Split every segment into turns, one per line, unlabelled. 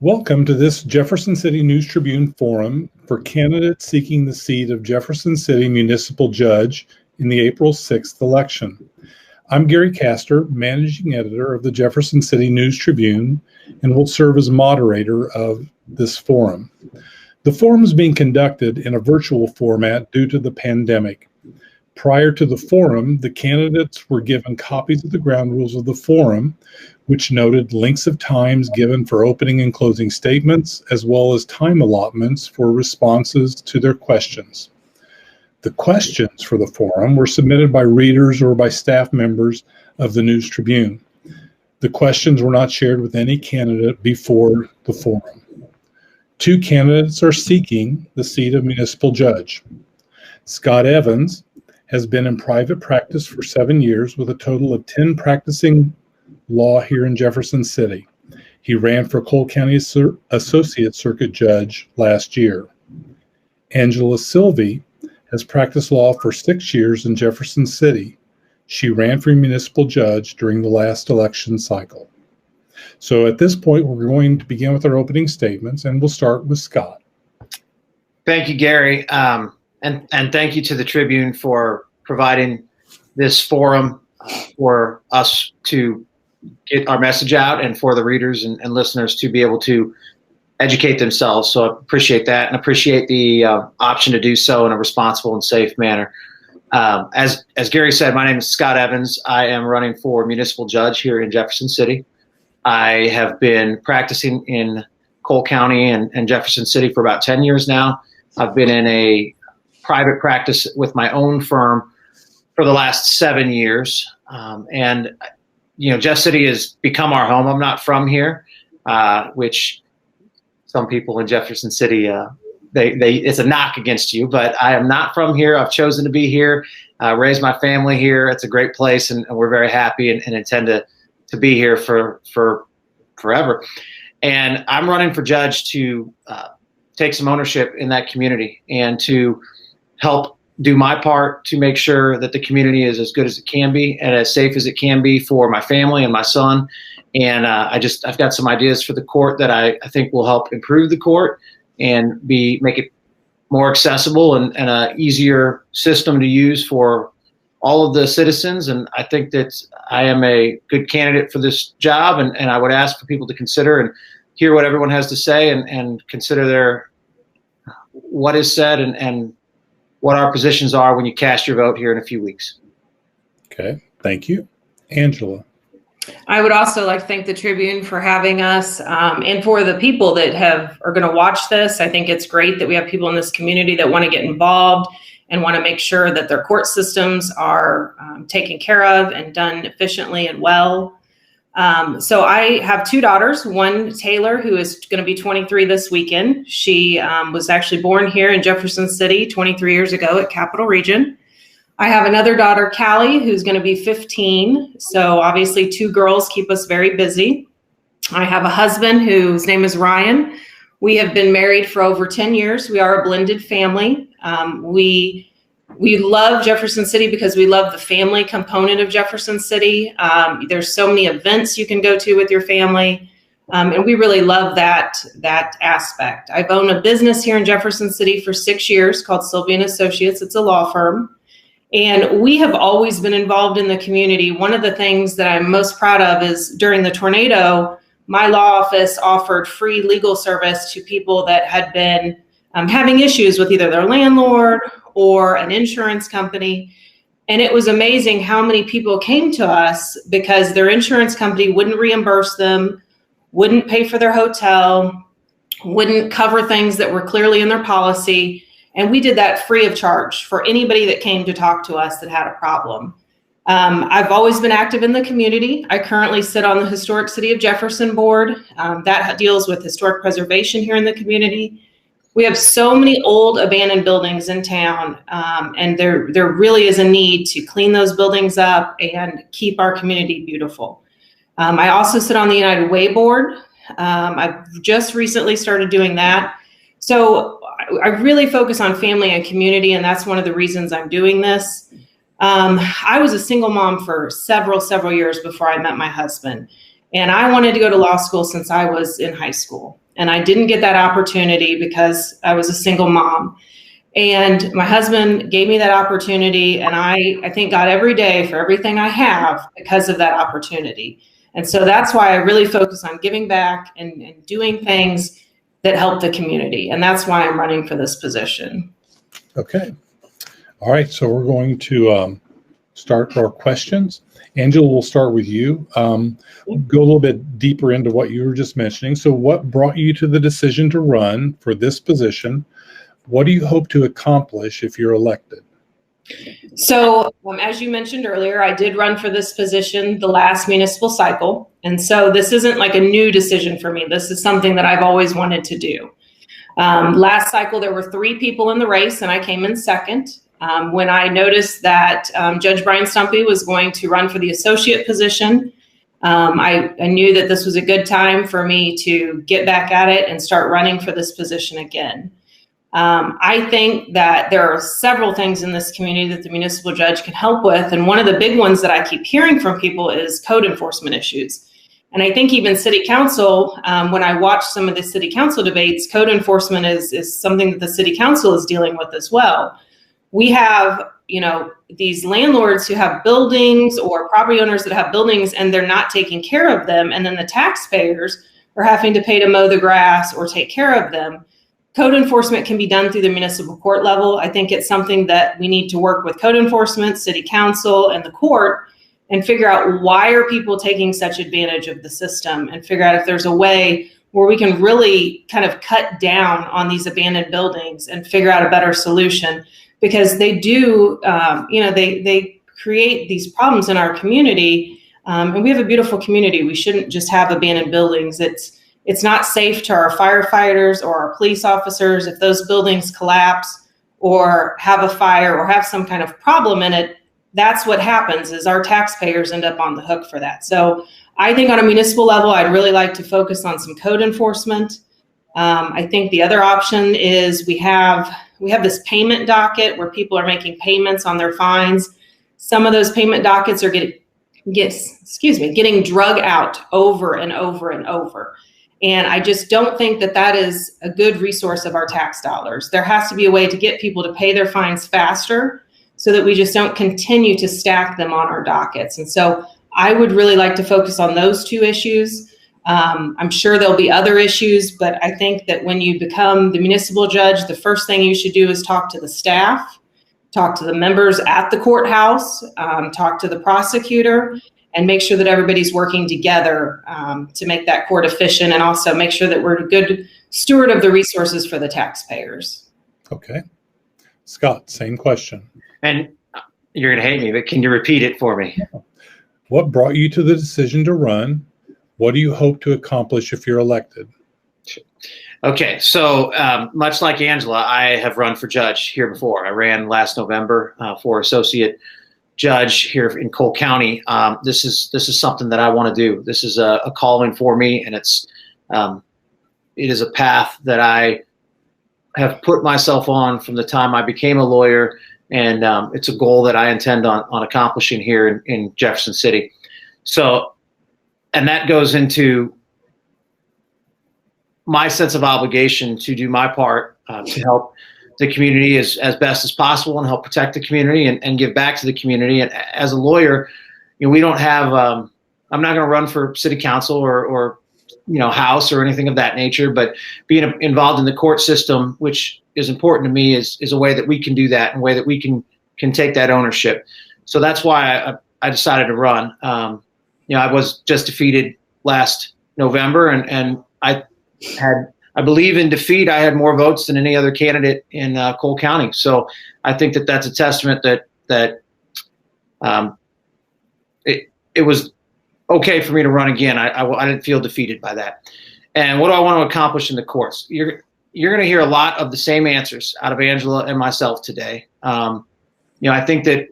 Welcome to this Jefferson City News Tribune forum for candidates seeking the seat of Jefferson City Municipal Judge in the April 6th election. I'm Gary Castor, Managing Editor of the Jefferson City News Tribune, and will serve as moderator of this forum. The forum is being conducted in a virtual format due to the pandemic. Prior to the forum, the candidates were given copies of the ground rules of the forum, which noted lengths of times given for opening and closing statements, as well as time allotments for responses to their questions. The questions for the forum were submitted by readers or by staff members of the News Tribune. The questions were not shared with any candidate before the forum. 2 candidates are seeking the seat of municipal judge. Scott Evans has been in private practice for 7 years with a total of 10 practicing law here in Jefferson City. He ran for Cole County Associate Circuit Judge last year. Angela Silvey has practiced law for 6 years in Jefferson City. She ran for municipal judge during the last election cycle. So at this point, we're going to begin with our opening statements, and we'll start with Scott.
Thank you, Gary. And thank you to the Tribune for providing this forum for us to get our message out and for the readers and listeners to be able to educate themselves. So I appreciate that and appreciate the option to do so in a responsible and safe manner. As Gary said, my name is Scott Evans. I am running for municipal judge here in Jefferson City. I have been practicing in Cole County and Jefferson City for about 10 years now. I've been in a private practice with my own firm for the last 7 years. And Jeff City has become our home. I'm not from here, which some people in Jefferson City, it's a knock against you, but I am not from here. I've chosen to be here, raised my family here. It's a great place, and we're very happy and intend to be here for forever. And I'm running for judge to take some ownership in that community and to help do my part to make sure that the community is as good as it can be and as safe as it can be for my family and my son. And I've got some ideas for the court that I think will help improve the court and make it more accessible and an easier system to use for all of the citizens. And I think that I am a good candidate for this job, and I would ask for people to consider and hear what everyone has to say and consider what is said and what our positions are when you cast your vote here in a few weeks.
Okay, thank you. Angela.
I would also like to thank the Tribune for having us and for the people that are going to watch this. I think it's great that we have people in this community that want to get involved and want to make sure that their court systems are taken care of and done efficiently and well. So I have 2 daughters, one Taylor, who is going to be 23 this weekend. She was actually born here in Jefferson City 23 years ago at Capital Region. I have another daughter, Callie, who's going to be 15. So obviously 2 girls keep us very busy. I have a husband whose name is Ryan. We have been married for over 10 years. We are a blended family. We love Jefferson City because we love the family component of Jefferson City. There's so many events you can go to with your family. And we really love that aspect. I've owned a business here in Jefferson City for 6 years called Silvey and Associates. It's a law firm. And we have always been involved in the community. One of the things that I'm most proud of is during the tornado, my law office offered free legal service to people that had been having issues with either their landlord or an insurance company. And it was amazing how many people came to us because their insurance company wouldn't reimburse them, wouldn't pay for their hotel, wouldn't cover things that were clearly in their policy. And we did that free of charge for anybody that came to talk to us that had a problem. I've always been active in the community. I currently sit on the Historic City of Jefferson board. That deals with historic preservation here in the community. We have so many old abandoned buildings in town, and there really is a need to clean those buildings up and keep our community beautiful. I also sit on the United Way board. I've just recently started doing that. So I really focus on family and community, and that's one of the reasons I'm doing this. I was a single mom for several years before I met my husband, and I wanted to go to law school since I was in high school. And I didn't get that opportunity because I was a single mom. And my husband gave me that opportunity, and I thank God every day for everything I have because of that opportunity. And so that's why I really focus on giving back and doing things that help the community. And that's why I'm running for this position.
Okay. All right. So we're going to start our questions. Angela, we'll start with you. Go a little bit deeper into what you were just mentioning. So what brought you to the decision to run for this position? What do you hope to accomplish if you're elected?
So as you mentioned earlier, I did run for this position the last municipal cycle. And so this isn't like a new decision for me. This is something that I've always wanted to do. Last cycle, there were 3 people in the race, and I came in second. When I noticed that Judge Brian Stumpy was going to run for the associate position, I knew that this was a good time for me to get back at it and start running for this position again. I think that there are several things in this community that the municipal judge can help with. And one of the big ones that I keep hearing from people is code enforcement issues. And I think even city council, when I watch some of the city council debates, code enforcement is something that the city council is dealing with as well. We have, these landlords who have buildings or property owners that have buildings and they're not taking care of them. And then the taxpayers are having to pay to mow the grass or take care of them. Code enforcement can be done through the municipal court level. I think it's something that we need to work with code enforcement, city council, and the court and figure out why are people taking such advantage of the system and figure out if there's a way where we can really kind of cut down on these abandoned buildings and figure out a better solution, because they do, they create these problems in our community. And we have a beautiful community. We shouldn't just have abandoned buildings. It's not safe to our firefighters or our police officers if those buildings collapse or have a fire or have some kind of problem in it. That's what happens, is our taxpayers end up on the hook for that. So I think on a municipal level, I'd really like to focus on some code enforcement. I think the other option is we have this payment docket where people are making payments on their fines. Some of those payment dockets are getting drug out over and over and over. And I just don't think that that is a good resource of our tax dollars. There has to be a way to get people to pay their fines faster so that we just don't continue to stack them on our dockets. And so I would really like to focus on those 2 issues. I'm sure there'll be other issues, but I think that when you become the municipal judge, the first thing you should do is talk to the staff, talk to the members at the courthouse, talk to the prosecutor, and make sure that everybody's working together to make that court efficient, and also make sure that we're a good steward of the resources for the taxpayers.
Okay. Scott, same question.
And you're going to hate me, but can you repeat it for me?
What brought you to the decision to run? What do you hope to accomplish if you're elected?
Okay, so much like Angela, I have run for judge here before. I ran last November for associate judge here in Cole County. This is something that I want to do. This is a calling for me, and it is a path that I have put myself on from the time I became a lawyer, and it's a goal that I intend on accomplishing here in Jefferson City. So, and that goes into my sense of obligation to do my part to help the community as best as possible and help protect the community and give back to the community. And as a lawyer, we don't have, I'm not going to run for city council or House or anything of that nature, but being involved in the court system, which is important to me, is a way that we can do that, and a way that we can take that ownership. So that's why I decided to run. I was just defeated last November, and I believe in defeat. I had more votes than any other candidate in Cole County. So I think that that's a testament that it was okay for me to run again. I didn't feel defeated by that. And what do I want to accomplish in the courts? You're going to hear a lot of the same answers out of Angela and myself today. I think that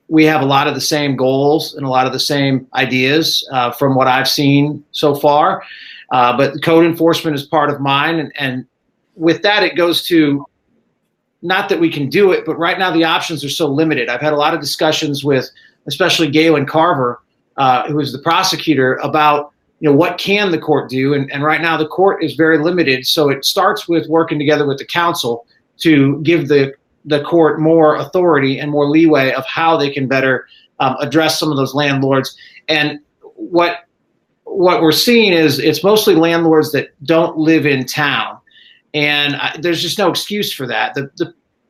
we have a lot of the same goals and a lot of the same ideas from what I've seen so far. But code enforcement is part of mine. And with that, it goes to, not that we can do it, but right now the options are so limited. I've had a lot of discussions with especially Galen Carver, who is the prosecutor, about what can the court do? And right now the court is very limited. So it starts with working together with the council to give the court more authority and more leeway of how they can better address some of those landlords. And what we're seeing is it's mostly landlords that don't live in town. And there's just no excuse for that.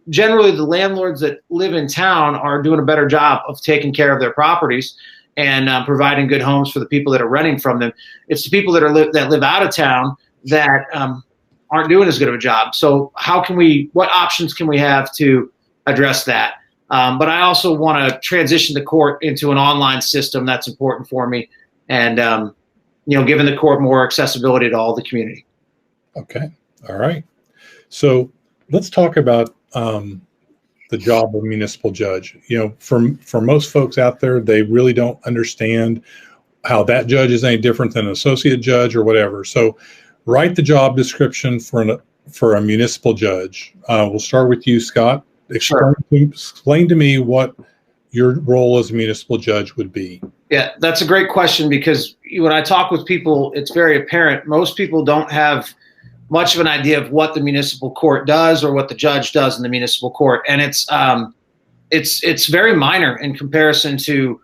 Generally, the landlords that live in town are doing a better job of taking care of their properties and providing good homes for the people that are renting from them. It's the people that live out of town that aren't doing as good of a job. So what options can we have to address that? But I also want to transition the court into an online system. That's important for me. And, giving the court more accessibility to all the community.
Okay. All right. So let's talk about the job of municipal judge. For most folks out there, they really don't understand how that judge is any different than an associate judge or whatever. So write the job description for a municipal judge. We'll start with you, Scott. Explain to me what your role as a municipal judge would be.
Yeah, that's a great question, because when I talk with people, it's very apparent. Most people don't have much of an idea of what the municipal court does or what the judge does in the municipal court. And it's very minor in comparison to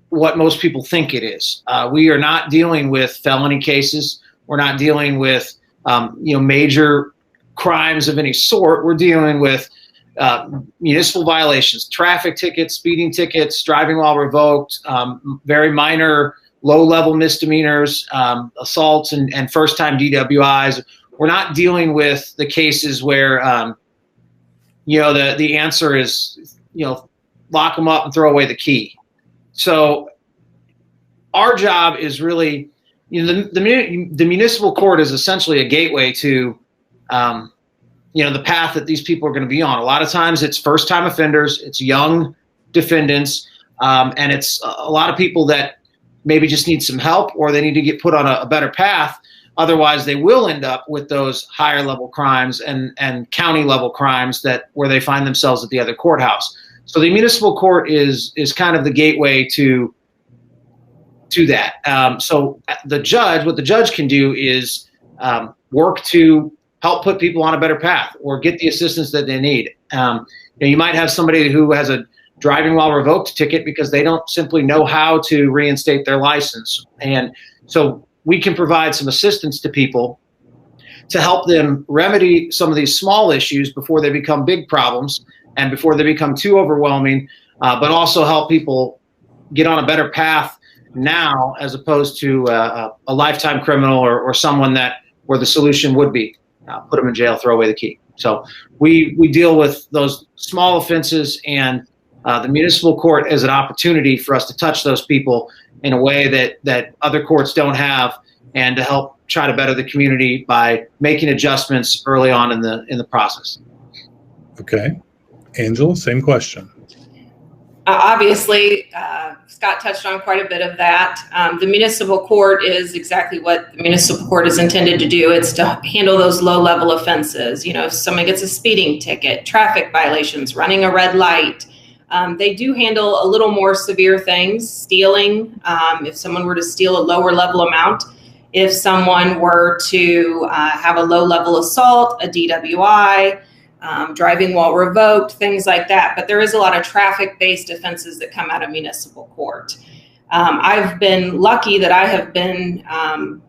what most people think it is. We are not dealing with felony cases. We're not dealing with major crimes of any sort. We're dealing with municipal violations, traffic tickets, speeding tickets, driving while revoked, very minor low-level misdemeanors, assaults, and first-time DWIs. We're not dealing with the cases where, the answer is, lock them up and throw away the key. So our job is really, the municipal court is essentially a gateway to, the path that these people are going to be on. A lot of times it's first-time offenders, it's young defendants, and it's a lot of people that maybe just need some help, or they need to get put on a better path. Otherwise, they will end up with those higher level crimes and county level crimes where they find themselves at the other courthouse. So the municipal court is kind of the gateway to that. So what the judge can do is work to help put people on a better path or get the assistance that they need. You might have somebody who has a driving while revoked ticket because they don't simply know how to reinstate their license. And so we can provide some assistance to people to help them remedy some of these small issues before they become big problems and before they become too overwhelming, but also help people get on a better path now as opposed to a lifetime criminal or someone where the solution would be put them in jail, throw away the key. So we deal with those small offenses, and the municipal court is an opportunity for us to touch those people in a way that other courts don't have, and to help try to better the community by making adjustments early on in the process.
Okay. Angela, same question.
Obviously, Scott touched on quite a bit of that. The municipal court is exactly what the municipal court is intended to do. It's to handle those low-level offenses. If somebody gets a speeding ticket, traffic violations, running a red light, they do handle a little more severe things, stealing, if someone were to steal a lower level amount, if someone were to have a low level assault, a DWI, driving while revoked, things like that. But there is a lot of traffic-based offenses that come out of municipal court. I've been lucky that I have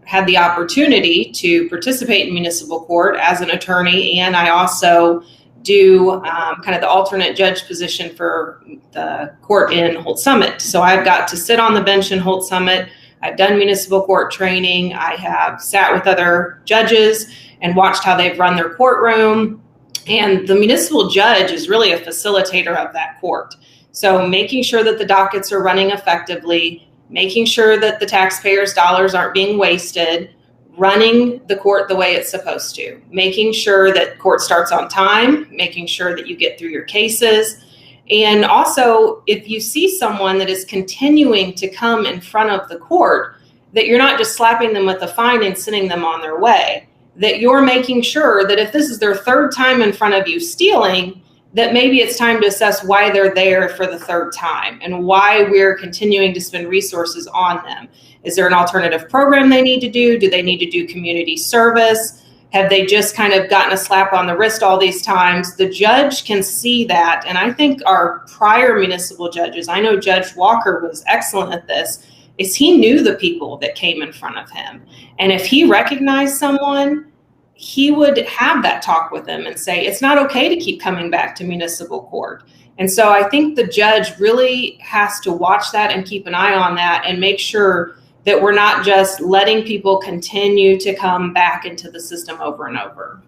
had the opportunity to participate in municipal court as an attorney, and I also do kind of the alternate judge position for the court in Holt Summit. So I've got to sit on the bench in Holt Summit. I've done municipal court training. I have sat with other judges and watched how they've run their courtroom. And the municipal judge is really a facilitator of that court. So making sure that the dockets are running effectively, making sure that the taxpayers' dollars aren't being wasted, running the court the way it's supposed to, making sure that court starts on time, making sure that you get through your cases. And also, if you see someone that is continuing to come in front of the court, that you're not just slapping them with a fine and sending them on their way, that you're making sure that if this is their third time in front of you stealing, that maybe it's time to assess why they're there for the third time and why we're continuing to spend resources on them. Is there an alternative program they need to do? Do they need to do community service? Have they just kind of gotten a slap on the wrist all these times? The judge can see that. And I think our prior municipal judges, I know Judge Walker was excellent at this, is he knew the people that came in front of him. And if he recognized someone, he would have that talk with them and say, it's not okay to keep coming back to municipal court. And so I think the judge really has to watch that and keep an eye on that and make sure that we're not just letting people continue to come back into the system over and over.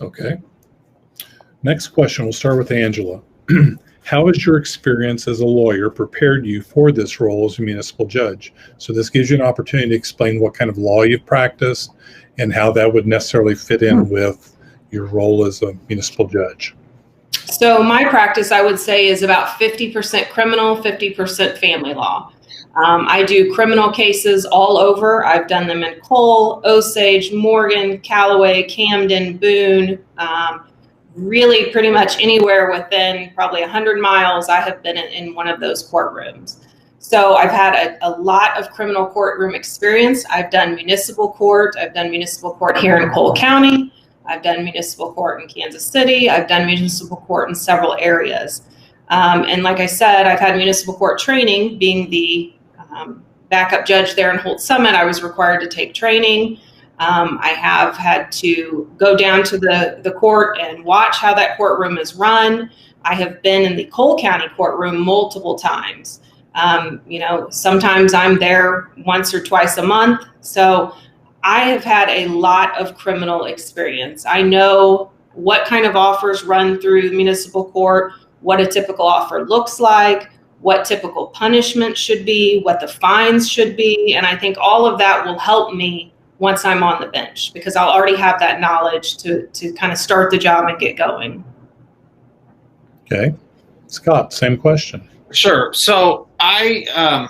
Okay. Next question, we'll start with Angela. How has your experience as a lawyer prepared you for this role as a municipal judge? So this gives you an opportunity to explain what kind of law you've practiced and how that would necessarily fit in with your role as a municipal judge.
So my practice, I would say, is about 50% criminal, 50% family law. I do criminal cases all over. I've done them in Cole, Osage, Morgan, Callaway, Camden, Boone, really pretty much anywhere within probably 100 miles. I have been in one of those courtrooms. So I've had a lot of criminal courtroom experience. I've done municipal court. I've done municipal court here in Cole County. I've done municipal court in Kansas City. I've done municipal court in several areas. And like I said, I've had municipal court training. Being the backup judge there in Holt Summit, I was required to take training. I have had to go down to the court and watch how that courtroom is run. I have been in the Cole County courtroom multiple times. Sometimes I'm there once or twice a month. So I have had a lot of criminal experience. I know what kind of offers run through municipal court, what a typical offer looks like, what typical punishment should be, what the fines should be. And I think all of that will help me once I'm on the bench, because I'll already have that knowledge to kind of start the job and get going.
Okay. Scott, same question.
Sure. So I've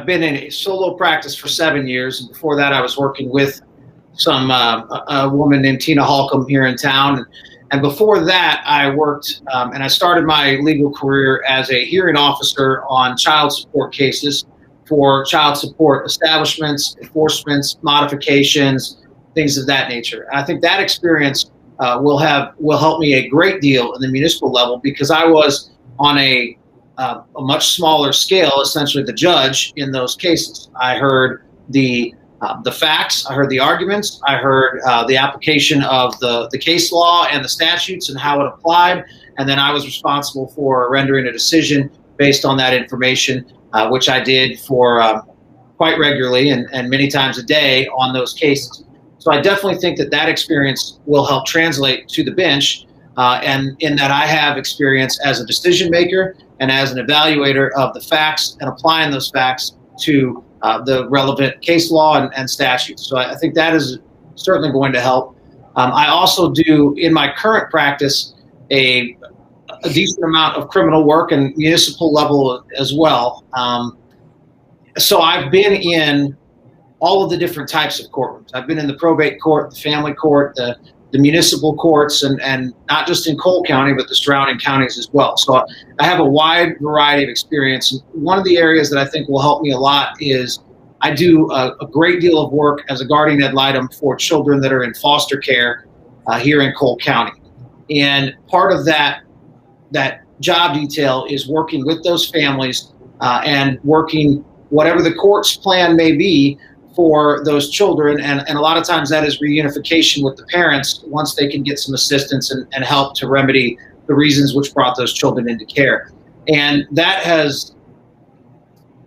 been in a solo practice for 7 years. And before that, I was working with a woman named Tina Holcomb here in town. And before that, I worked and I started my legal career as a hearing officer on child support cases for child support establishments, enforcements, modifications, things of that nature. And I think that experience will help me a great deal in the municipal level, because I was on a much smaller scale, essentially the judge in those cases. I heard the facts, I heard the arguments, I heard the application of the case law and the statutes and how it applied, and then I was responsible for rendering a decision based on that information, which I did for quite regularly and many times a day on those cases. So I definitely think that experience will help translate to the bench, and in that I have experience as a decision maker and as an evaluator of the facts and applying those facts to the relevant case law and statutes. So I think that is certainly going to help. I also do, in my current practice, a decent amount of criminal work and municipal level as well. So I've been in all of the different types of courtrooms. I've been in the probate court, the family court, the municipal courts, and not just in Cole County, but the surrounding counties as well. So I have a wide variety of experience. And one of the areas that I think will help me a lot is I do a great deal of work as a guardian ad litem for children that are in foster care here in Cole County. And part of that job detail is working with those families and working whatever the court's plan may be for those children, and a lot of times that is reunification with the parents once they can get some assistance and help to remedy the reasons which brought those children into care. And that has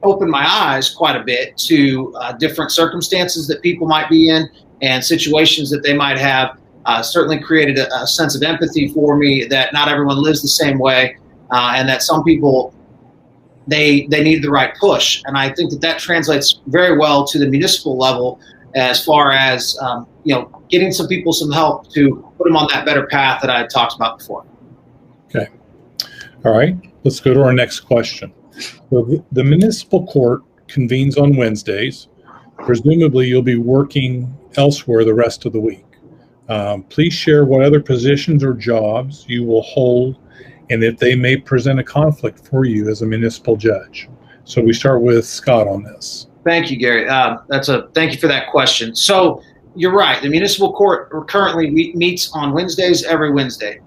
opened my eyes quite a bit to different circumstances that people might be in and situations that they might have. Certainly created a sense of empathy for me that not everyone lives the same way, and that some people they need the right push. And I think that translates very well to the municipal level as far as, getting some people some help to put them on that better path that I had talked about before.
Okay. All right. Let's go to our next question. So the municipal court convenes on Wednesdays. Presumably you'll be working elsewhere the rest of the week. Please share what other positions or jobs you will hold and if they may present a conflict for you as a municipal judge. So we start with Scott on this.
Thank you, Gary. Thank you for that question. So you're right. The municipal court currently meets on Wednesdays, every Wednesday.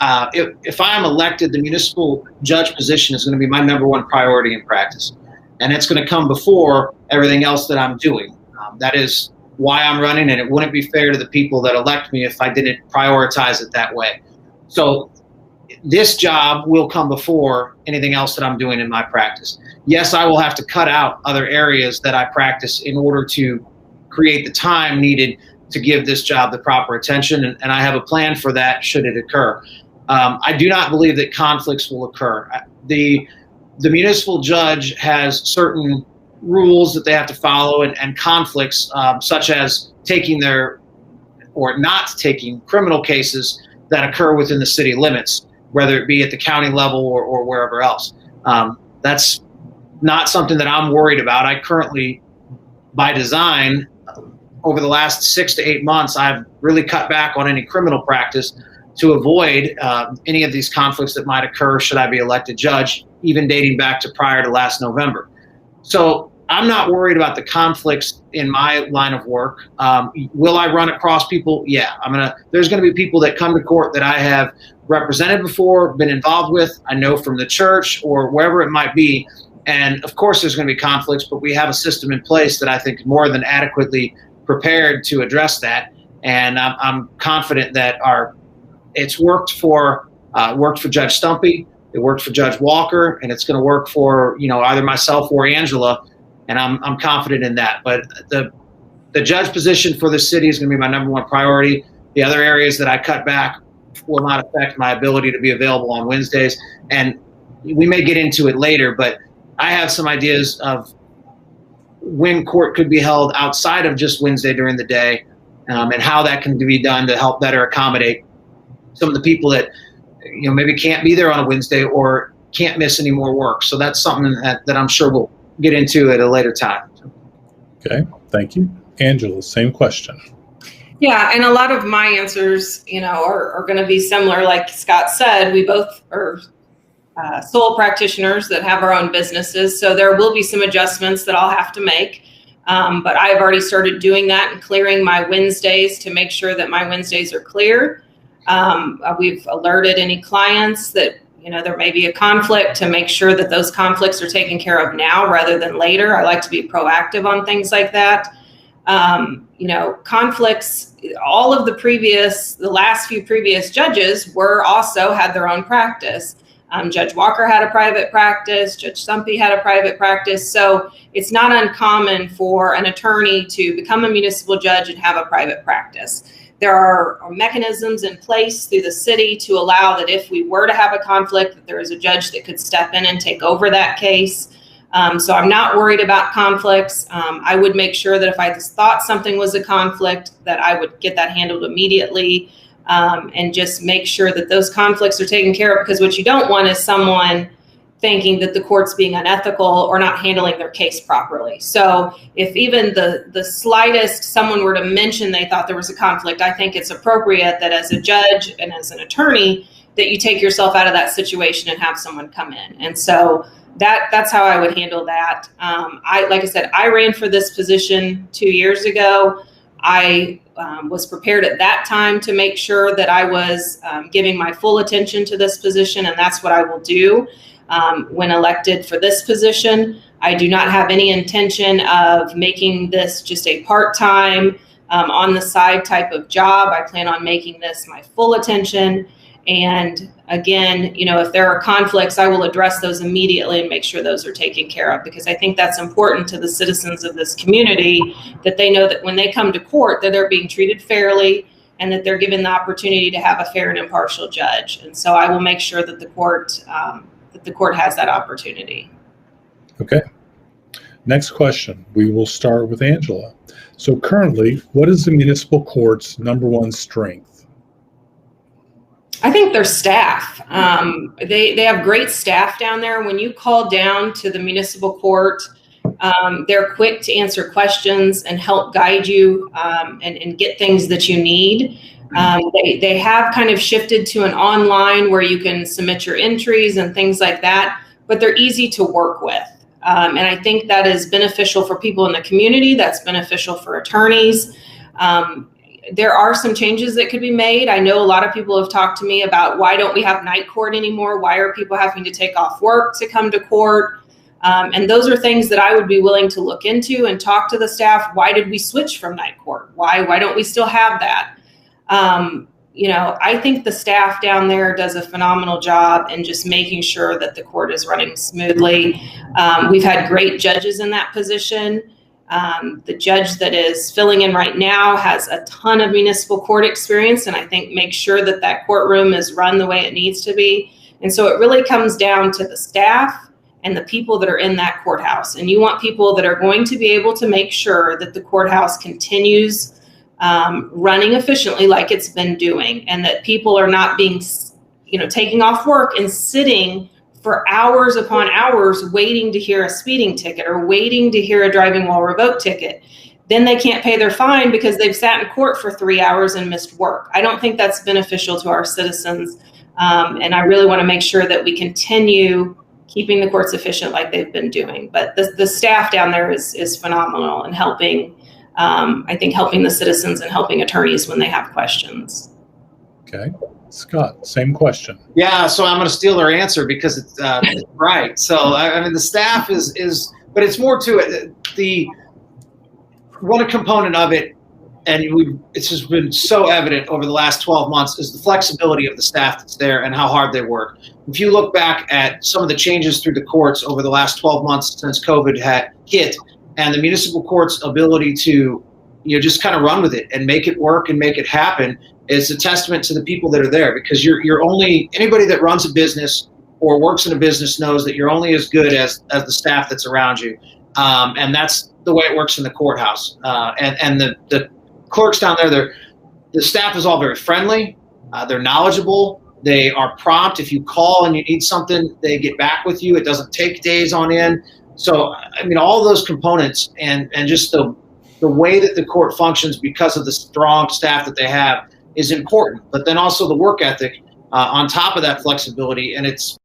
If I am elected, the municipal judge position is going to be my number one priority in practice. And it's going to come before everything else that I'm doing. That is why I'm running, and it wouldn't be fair to the people that elect me if I didn't prioritize it that way. So this job will come before anything else that I'm doing in my practice. Yes, I will have to cut out other areas that I practice in order to create the time needed to give this job the proper attention, and I have a plan for that should it occur. I do not believe that conflicts will occur. The municipal judge has certain rules that they have to follow, and conflicts such as taking or not taking criminal cases that occur within the city limits, whether it be at the county level or wherever else. That's not something that I'm worried about. I currently, by design, over the last 6 to 8 months, I've really cut back on any criminal practice to avoid any of these conflicts that might occur should I be elected judge, even dating back to prior to last November. So I'm not worried about the conflicts in my line of work. Will I run across people? Yeah, there's going to be people that come to court that I have represented before, been involved with, I know from the church or wherever it might be. And of course there's going to be conflicts, but we have a system in place that I think is more than adequately prepared to address that. And I'm confident that it's worked for Judge Stumpy, it worked for Judge Walker, and it's going to work for either myself or Angela. And I'm confident in that. But the judge position for the city is going to be my number one priority. The other areas that I cut back will not affect my ability to be available on Wednesdays. And we may get into it later, but I have some ideas of when court could be held outside of just Wednesday during the day, and how that can be done to help better accommodate some of the people that maybe can't be there on a Wednesday or can't miss any more work. So that's something that I'm sure we'll get into at a later time.
Okay, thank you. Angela, same question.
Yeah, and a lot of my answers, are going to be similar. Like Scott said, we both are sole practitioners that have our own businesses, so there will be some adjustments that I'll have to make. But I've already started doing that and clearing my Wednesdays to make sure that my Wednesdays are clear. We've alerted any clients that there may be a conflict to make sure that those conflicts are taken care of now rather than later. I like to be proactive on things like that. Conflicts, all of the last few previous judges also had their own practice. Judge Walker had a private practice, Judge Stumpy had a private practice. So it's not uncommon for an attorney to become a municipal judge and have a private practice. There are mechanisms in place through the city to allow that if we were to have a conflict, that there is a judge that could step in and take over that case. So I'm not worried about conflicts. I would make sure that if I just thought something was a conflict, that I would get that handled immediately, and just make sure that those conflicts are taken care of, because what you don't want is someone thinking that the court's being unethical or not handling their case properly. So if even the slightest someone were to mention they thought there was a conflict, I think it's appropriate that as a judge and as an attorney that you take yourself out of that situation and have someone come in. And so that's how I would handle that. Like I said, I ran for this position 2 years ago. I was prepared at that time to make sure that I was giving my full attention to this position, and that's what I will do when elected for this position. I do not have any intention of making this just a part-time, on the side type of job. I plan on making this my full attention. And again, if there are conflicts, I will address those immediately and make sure those are taken care of, because I think that's important to the citizens of this community, that they know that when they come to court, that they're being treated fairly and that they're given the opportunity to have a fair and impartial judge. And so I will make sure that the court has that opportunity.
Okay. Next question. We will start with Angela. So currently, what is the municipal court's number one strength?
I think their staff. They have great staff down there. When you call down to the municipal court, they're quick to answer questions and help guide you and get things that you need. They have kind of shifted to an online where you can submit your entries and things like that, but they're easy to work with. And I think that is beneficial for people in the community. That's beneficial for attorneys. There are some changes that could be made. I know a lot of people have talked to me about, why don't we have night court anymore? Why are people having to take off work to come to court? And those are things that I would be willing to look into and talk to the staff. Why did we switch from night court? Why don't we still have that? I think the staff down there does a phenomenal job in just making sure that the court is running smoothly. We've had great judges in that position. The judge that is filling in right now has a ton of municipal court experience, and I think makes sure that that courtroom is run the way it needs to be. And so it really comes down to the staff and the people that are in that courthouse. And you want people that are going to be able to make sure that the courthouse continues running efficiently like it's been doing, and that people are not being, taking off work and sitting for hours upon hours waiting to hear a speeding ticket or waiting to hear a driving while revoked ticket. Then they can't pay their fine because they've sat in court for 3 hours and missed work. I don't think that's beneficial to our citizens. And I really want to make sure that we continue keeping the courts efficient like they've been doing. But the staff down there is phenomenal in helping, helping the citizens and helping attorneys when they have questions.
Okay. Scott, same question.
Yeah, so I'm going to steal their answer because it's right. So I mean, the staff is, but it's more to it. The one component of it, and it's just been so evident over the last 12 months, is the flexibility of the staff that's there and how hard they work. If you look back at some of the changes through the courts over the last 12 months since COVID had hit, and the municipal court's ability to, just kind of run with it and make it work and make it happen, is a testament to the people that are there, because you're only, anybody that runs a business or works in a business knows that you're only as good as the staff that's around you. And that's the way it works in the courthouse. And the clerks down there, the staff is all very friendly. They're knowledgeable. They are prompt. If you call and you need something, they get back with you. It doesn't take days on end. So, I mean, all those components and just the way that the court functions because of the strong staff that they have is important, but then also the work ethic on top of that flexibility. And it's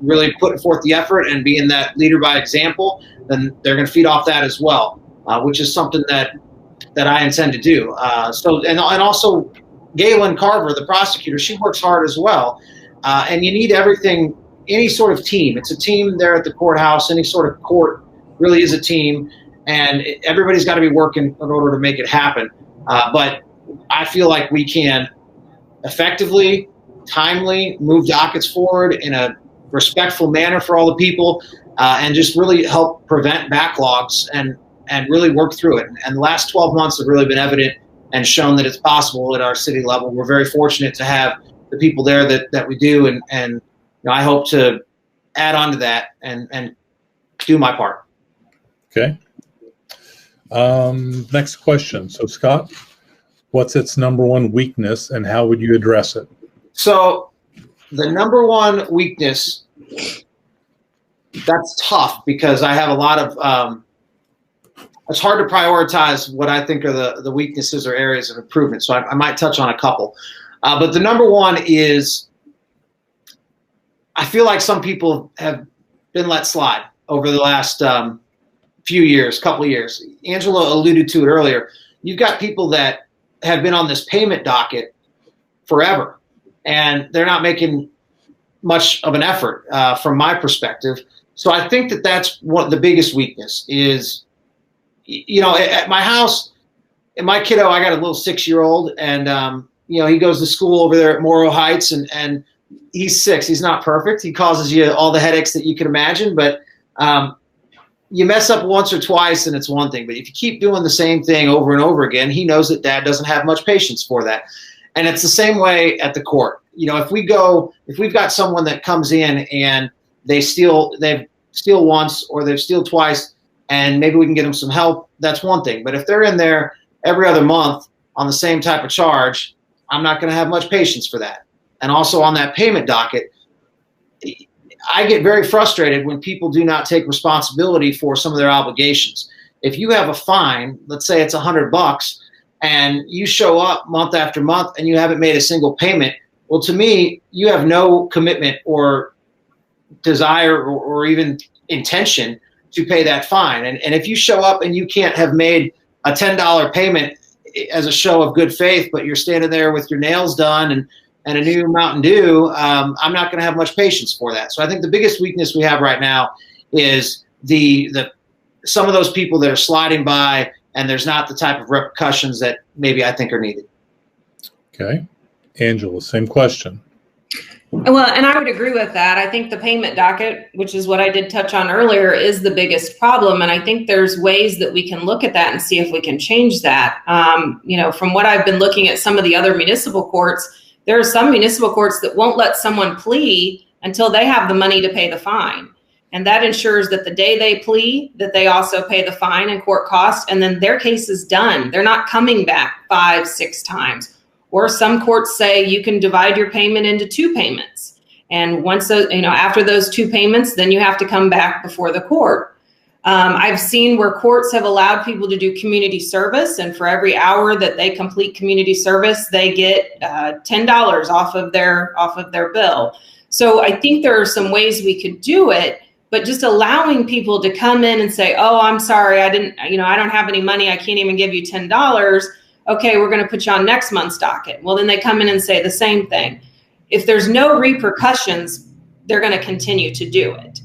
really putting forth the effort and being that leader by example, then they're going to feed off that as well, which is something that I intend to do. And also Galen Carver, the prosecutor, she works hard as well. And you need everything, any sort of team. It's a team there at the courthouse. Any sort of court really is a team, and everybody's got to be working in order to make it happen. But I feel like we can effectively, timely move dockets forward in a respectful manner for all the people, and just really help prevent backlogs and really work through it. And the last 12 months have really been evident and shown that it's possible at our city level. We're very fortunate to have the people there that we do, and I hope to add on to that and do my part.
Okay. Next question. So Scott, what's its number one weakness and how would you address it?
So the number one weakness, that's tough because I have a lot of, it's hard to prioritize what I think are the weaknesses or areas of improvement. So I might touch on a couple. But the number one is, I feel like some people have been let slide over the last couple of years. Angela alluded to it earlier. You've got people that have been on this payment docket forever, and they're not making much of an effort from my perspective. So I think that's what the biggest weakness is. At my house, and my kiddo, I got a little 6-year-old, and he goes to school over there at Morrow Heights, and he's 6. He's not perfect. He causes you all the headaches that you can imagine, but you mess up once or twice and it's one thing, but if you keep doing the same thing over and over again, he knows that dad doesn't have much patience for that. And it's the same way at the court. If we've got someone that comes in and they've steal once or they've steal twice, and maybe we can get them some help, that's one thing. But if they're in there every other month on the same type of charge, I'm not going to have much patience for that. And also on that payment docket, I get very frustrated when people do not take responsibility for some of their obligations. If you have a fine, let's say it's $100, and you show up month after month and you haven't made a single payment, well, to me, you have no commitment or desire or even intention to pay that fine. And if you show up and you can't have made a $10 payment as a show of good faith, but you're standing there with your nails done and a new Mountain Dew, I'm not going to have much patience for that. So I think the biggest weakness we have right now is the some of those people that are sliding by, and there's not the type of repercussions that maybe I think are needed.
Okay. Angela, same question.
Well, and I would agree with that. I think the payment docket, which is what I did touch on earlier, is the biggest problem. And I think there's ways that we can look at that and see if we can change that. From what I've been looking at some of the other municipal courts, there are some municipal courts that won't let someone plea until they have the money to pay the fine. And that ensures that the day they plea, that they also pay the fine and court costs, and then their case is done. They're not coming back 5-6 times. Or some courts say you can divide your payment into 2 payments. And once after those 2 payments, then you have to come back before the court. I've seen where courts have allowed people to do community service, and for every hour that they complete community service, they get $10 off of their bill. So I think there are some ways we could do it, but just allowing people to come in and say, "Oh, I'm sorry, I don't have any money. I can't even give you $10. Okay, we're going to put you on next month's docket." Well, then they come in and say the same thing. If there's no repercussions, they're going to continue to do it.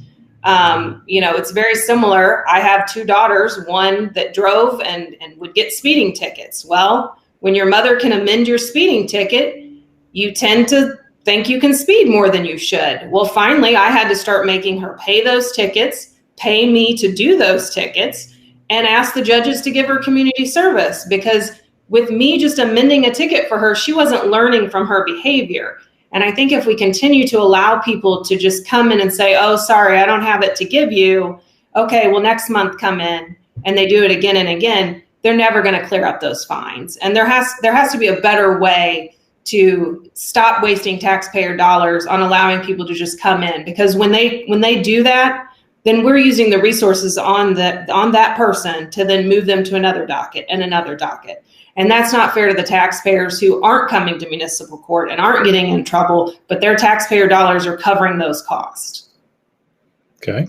It's very similar. I have 2 daughters, one that drove and would get speeding tickets. Well, when your mother can amend your speeding ticket, you tend to think you can speed more than you should. Well, finally, I had to start making her pay those tickets, pay me to do those tickets, and ask the judges to give her community service, because with me just amending a ticket for her, she wasn't learning from her behavior. And I think if we continue to allow people to just come in and say, "Oh, sorry, I don't have it to give you." Okay, well, next month come in, and they do it again and again, they're never going to clear up those fines. And there has to be a better way to stop wasting taxpayer dollars on allowing people to just come in, because when they do that, then we're using the resources on that person to then move them to another docket and another docket. And that's not fair to the taxpayers who aren't coming to municipal court and aren't getting in trouble, but their taxpayer dollars are covering those costs.
Okay.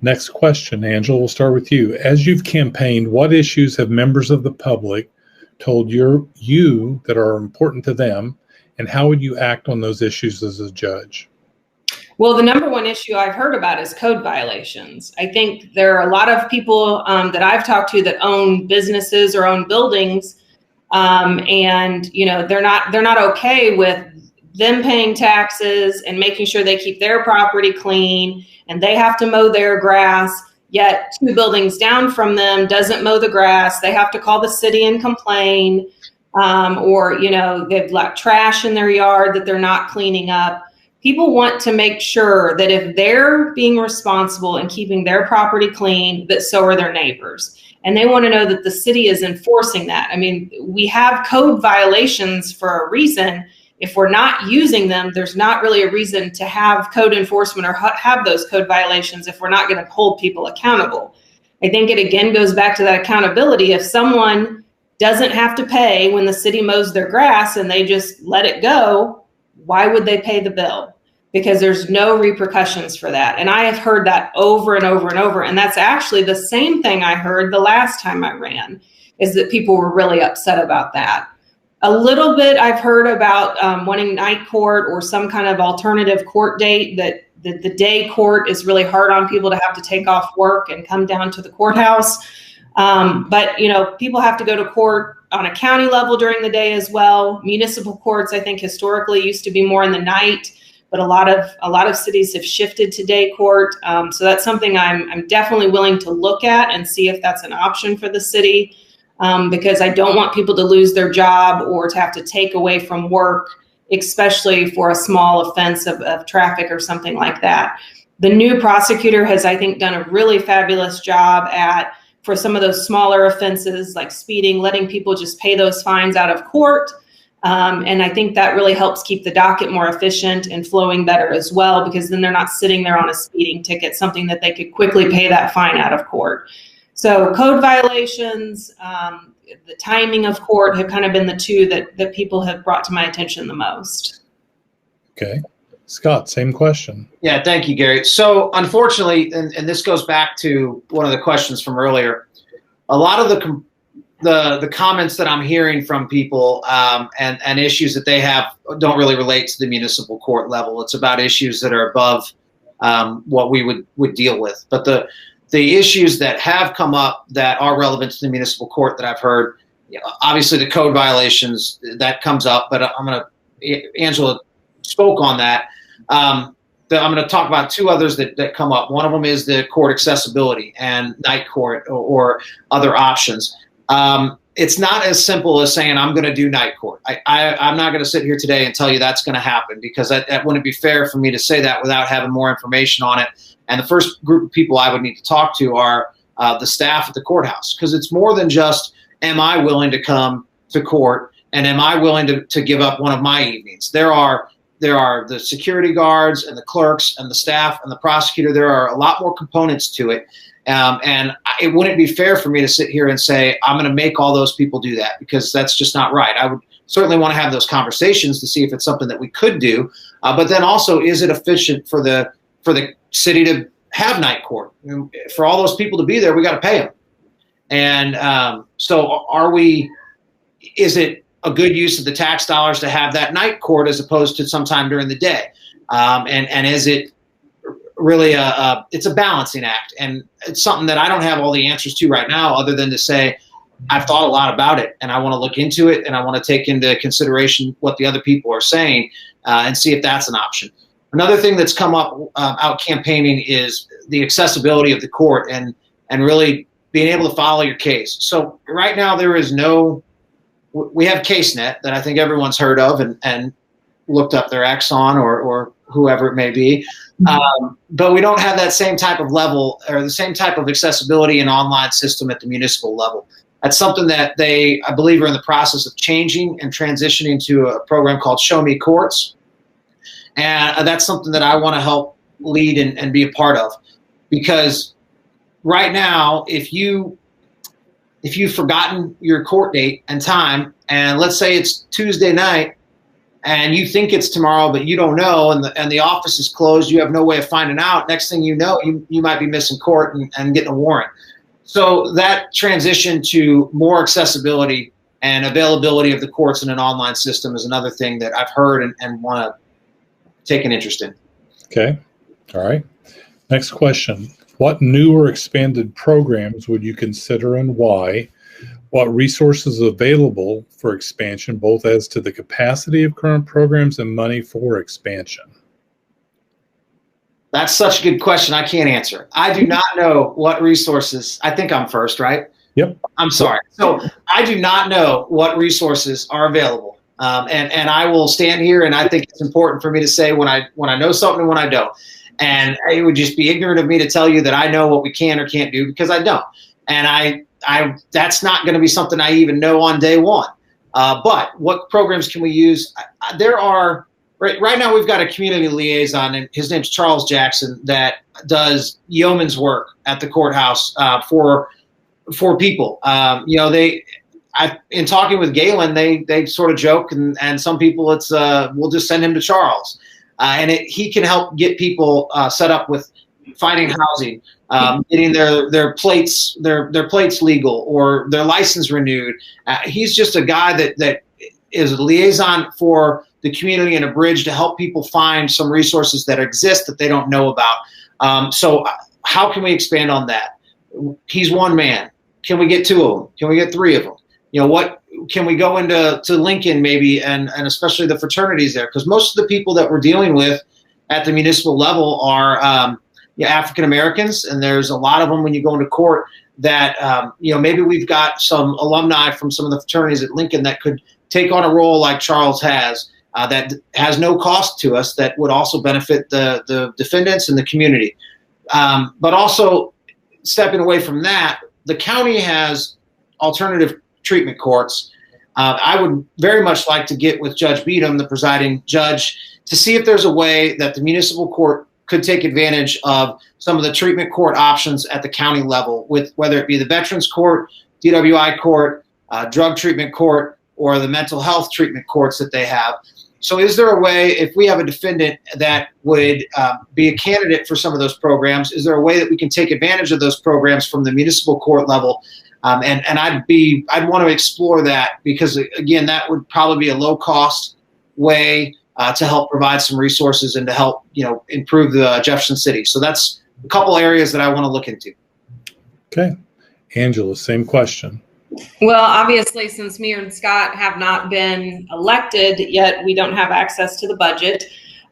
Next question, Angela, we'll start with you. As you've campaigned, what issues have members of the public told you that are important to them, and how would you act on those issues as a judge?
Well, the number one issue I've heard about is code violations. I think there are a lot of people that I've talked to that own businesses or own buildings, and they're not okay with them paying taxes and making sure they keep their property clean, and they have to mow their grass. Yet 2 buildings down from them doesn't mow the grass. They have to call the city and complain, or they've left trash in their yard that they're not cleaning up. People want to make sure that if they're being responsible and keeping their property clean, that so are their neighbors. And they want to know that the city is enforcing that. I mean, we have code violations for a reason. If we're not using them, there's not really a reason to have code enforcement or have those code violations if we're not going to hold people accountable. I think it again goes back to that accountability. If someone doesn't have to pay when the city mows their grass and they just let it go, why would they pay the bill? Because there's no repercussions for that. And I have heard that over and over and over. And that's actually the same thing I heard the last time I ran, is that people were really upset about that. A little bit I've heard about wanting night court or some kind of alternative court date, that the day court is really hard on people to have to take off work and come down to the courthouse. But people have to go to court on a county level during the day as well. Municipal courts, I think historically used to be more in the night, but a lot of cities have shifted to day court. So that's something I'm definitely willing to look at and see if that's an option for the city, because I don't want people to lose their job or to have to take away from work, especially for a small offense of traffic or something like that. The new prosecutor has, I think, done a really fabulous job at for some of those smaller offenses like speeding, letting people just pay those fines out of court. And I think that really helps keep the docket more efficient and flowing better as well, because then they're not sitting there on a speeding ticket, something that they could quickly pay that fine out of court. So code violations, the timing of court have kind of been the two that people have brought to my attention the most.
Okay. Scott, same question.
Yeah, thank you, Gary. So unfortunately, and this goes back to one of the questions from earlier, a lot of the comments that I'm hearing from people and issues that they have don't really relate to the municipal court level. It's about issues that are above what we would deal with. But the issues that have come up that are relevant to the municipal court that I've heard, obviously the code violations, that comes up, but Angela spoke on that. I'm going to talk about two others that come up. One of them is the court accessibility and night court or other options. It's not as simple as saying I'm going to do night court. I'm not going to sit here today and tell you that's going to happen, because that wouldn't be fair for me to say that without having more information on it. And the first group of people I would need to talk to are the staff at the courthouse, because it's more than just, am I willing to come to court and am I willing to give up one of my evenings? There are the security guards and the clerks and the staff and the prosecutor. There are a lot more components to it. And it wouldn't be fair for me to sit here and say, I'm going to make all those people do that, because that's just not right. I would certainly want to have those conversations to see if it's something that we could do. But then also, is it efficient for the city to have night court? For all those people to be there, we got to pay them. And so is it a good use of the tax dollars to have that night court as opposed to sometime during the day? And is it really it's a balancing act? And it's something that I don't have all the answers to right now, other than to say, I've thought a lot about it and I want to look into it, and I want to take into consideration what the other people are saying and see if that's an option. Another thing that's come up out campaigning is the accessibility of the court and really being able to follow your case. So right now we have CaseNet that I think everyone's heard of and looked up their X on or whoever it may be. But we don't have that same type of level or the same type of accessibility and online system at the municipal level. That's something that I believe, are in the process of changing and transitioning to a program called Show Me Courts. And that's something that I want to help lead and be a part of, because right now, if you've forgotten your court date and time, and let's say it's Tuesday night and you think it's tomorrow, but you don't know, and the office is closed, you have no way of finding out. Next thing you know, you might be missing court and getting a warrant. So that transition to more accessibility and availability of the courts in an online system is another thing that I've heard and want to take an interest in.
Okay. All right. Next question. What new or expanded programs would you consider and why? What resources are available for expansion, both as to the capacity of current programs and money for expansion?
That's such a good question. I can't answer. I do not know what resources. I think I'm first, right?
Yep.
I'm sorry. So I do not know what resources are available. And I will stand here, and I think it's important for me to say when I know something and when I don't. And it would just be ignorant of me to tell you that I know what we can or can't do, because I don't. And I that's not going to be something I even know on day one. But what programs can we use? There are right now we've got a community liaison, and his name's Charles Jackson, that does yeoman's work at the courthouse for people. In talking with Galen, they sort of joke, and some people it's we'll just send him to Charles, and he can help get people set up with finding housing, getting their plates legal or their license renewed. He's just a guy that is a liaison for the community and a bridge to help people find some resources that exist that they don't know about. So how can we expand on that? He's one man. Can we get two of them? Can we get three of them? What can we go into Lincoln maybe, and especially the fraternities there? Because most of the people that we're dealing with at the municipal level are African Americans, and there's a lot of them when you go into court that maybe we've got some alumni from some of the fraternities at Lincoln that could take on a role like Charles has, that has no cost to us, that would also benefit the defendants and the community. But also stepping away from that, the county has alternative treatment courts. I would very much like to get with Judge Beadham, the presiding judge, to see if there's a way that the municipal court could take advantage of some of the treatment court options at the county level, with whether it be the Veterans Court, DWI Court, drug treatment court, or the mental health treatment courts that they have. So is there a way, if we have a defendant that would be a candidate for some of those programs, is there a way that we can take advantage of those programs from the municipal court level? And I'd want to explore that, because again, that would probably be a low cost way to help provide some resources and to help, improve the Jefferson City. So that's a couple areas that I want to look into.
Okay. Angela, same question.
Well, obviously, since me and Scott have not been elected yet, we don't have access to the budget.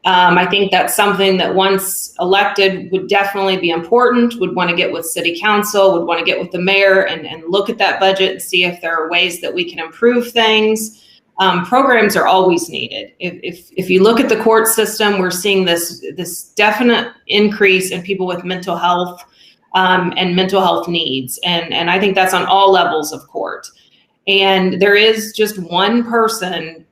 I think that's something that once elected would definitely be important, would want to get with city council, would want to get with the mayor and look at that budget and see if there are ways that we can improve things. Programs are always needed. If you look at the court system, we're seeing this definite increase in people with mental health and mental health needs. And I think that's on all levels of court. And there is just one person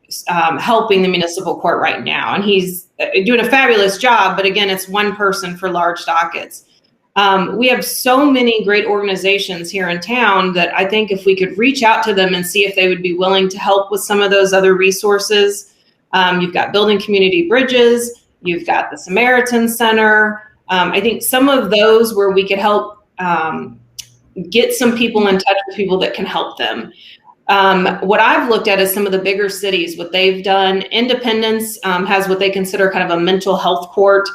helping the municipal court right now. And he's doing a fabulous job. But again, it's one person for large dockets. We have so many great organizations here in town that I think if we could reach out to them and see if they would be willing to help with some of those other resources. You've got Building Community Bridges. You've got the Samaritan Center. I think some of those where we could help get some people in touch with people that can help them. What I've looked at is some of the bigger cities, what they've done. Independence has what they consider kind of a mental health court.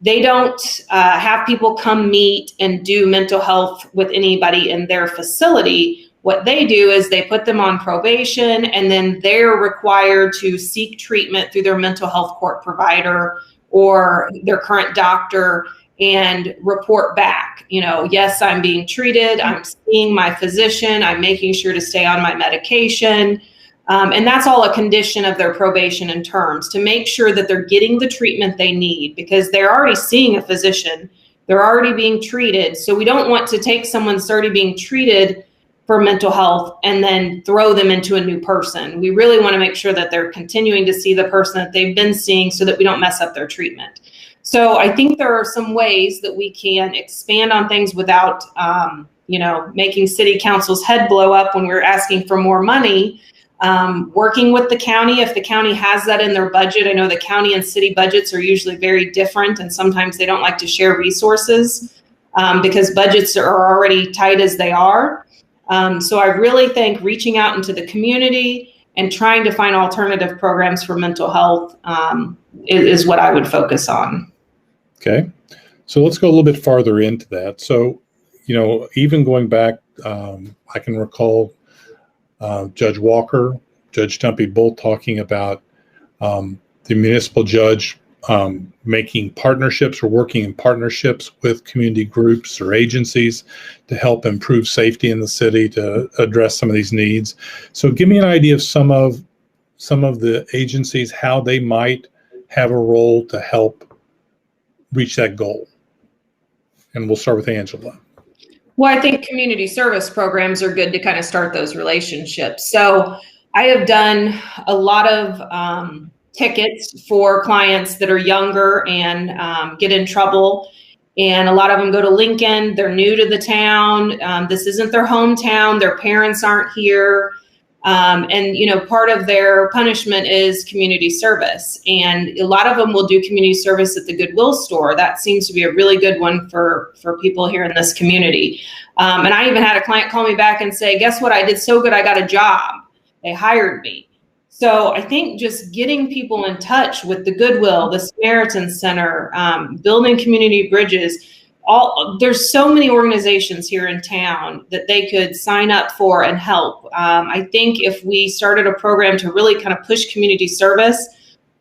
They don't have people come meet and do mental health with anybody in their facility. What they do is they put them on probation, and then they're required to seek treatment through their mental health court provider or their current doctor and report back, yes, I'm being treated, I'm seeing my physician, I'm making sure to stay on my medication. And that's all a condition of their probation and terms, to make sure that they're getting the treatment they need, because they're already seeing a physician, they're already being treated. So we don't want to take someone that's already being treated for mental health and then throw them into a new person. We really want to make sure that they're continuing to see the person that they've been seeing so that we don't mess up their treatment. So I think there are some ways that we can expand on things without, making city council's head blow up when we're asking for more money. Working with the county, if the county has that in their budget. I know the county and city budgets are usually very different, and sometimes they don't like to share resources because budgets are already tight as they are. So I really think reaching out into the community and trying to find alternative programs for mental health is what I would focus on.
Okay. So let's go a little bit farther into that. So, even going back, I can recall Judge Walker, Judge Stumpy both talking about the municipal judge making partnerships or working in partnerships with community groups or agencies to help improve safety in the city, to address some of these needs. So give me an idea of some of the agencies, how they might have a role to help reach that goal. And we'll start with Angela.
Well, I think community service programs are good to kind of start those relationships. So I have done a lot of tickets for clients that are younger and get in trouble. And a lot of them go to Lincoln. They're new to the town. This isn't their hometown. Their parents aren't here. And part of their punishment is community service. And a lot of them will do community service at the Goodwill store. That seems to be a really good one for people here in this community. And I even had a client call me back and say, guess what? I did so good. I got a job. They hired me. So I think just getting people in touch with the Goodwill, the Samaritan Center, building community bridges, there's so many organizations here in town that they could sign up for and help. I think if we started a program to really kind of push community service,